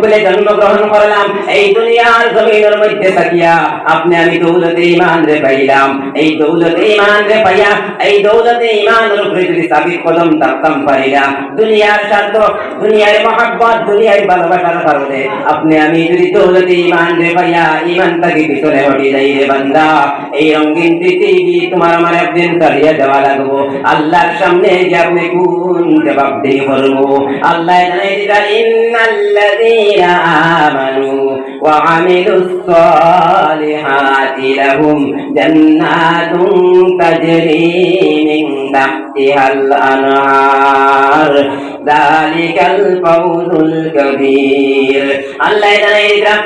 বলে জন্মগ্রহণ করলাম এই দুনিয়ার জমিনের মধ্যে থাকিয়া আপনি আমি দৌলতে ঈমান রে পাইলাম। এই দৌলতে ঈমান রে পাইয়া এই দৌলতে ঈমানের উপরে যদি সাবিত কদম থাকতাম পারিলা, দুনিয়ার স্বার্থ, দুনিয়ার মহব্বত, দুনিয়ার ভালোবাসার কারণে আপনি আমি যদি দৌলতে ঈমান রে পাইয়া ঈমানটাকে পিছনে হটি যাই রে বান্দা, এই রঙিন পৃথিবী তোমার আমার একদিন ছাড়িয়ে দেওয়া লাগবো। আল্লাহর সামনে যে আপনি কোন জবাব দিয়ে করবো? আল্লাহ জানাই দিলেন ইন্নাল্লাযীনা আমানু ওয়া আমিলুস সালিহাতি লাহুম জান্নাতুন তাজরি মিন তাহতিহাল আনহার যালিকাল ফাওজুল কাবীর। আল্লাহ জানাই দিলেন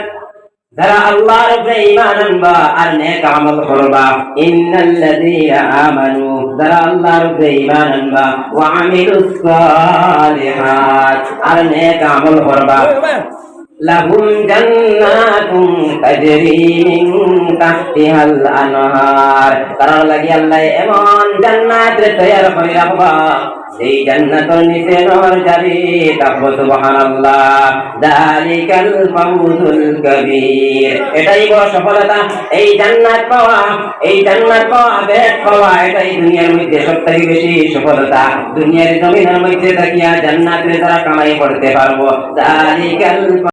যারা আল্লাহর উপরে ঈমান আনবা আর নেক আমল করবা, ইন্নাল্লাযীনা আমানু, যারা আল্লাহর উপরে ঈমান আনবা, ওয়া আমিলুস সালিহাত, আর নেক আমল করবা, লাহুম জান্নাতুন তাজরি মিন তাহতিহাল আনহার, তারা লাগি আল্লাহ এমন জান্নাত তৈয়ার করে রাখবা এই জান্নাতের নিচে নহর জারি থাকবো। সুবহানাল্লাহ, যালিকাল ফাওজুল কাবীর। এটাই বড় সফলতা। এই জান্নাত পাওয়া, এই জান্নাত পাওয়া, বেদ পাওয়া, এটাই দুনিয়ার মধ্যে সবথেকে বেশি সফলতা। দুনিয়ার জমিনের মধ্যে থাকিয়া জান্নাতের যারা কামাই করতে পারবো, যালিকাল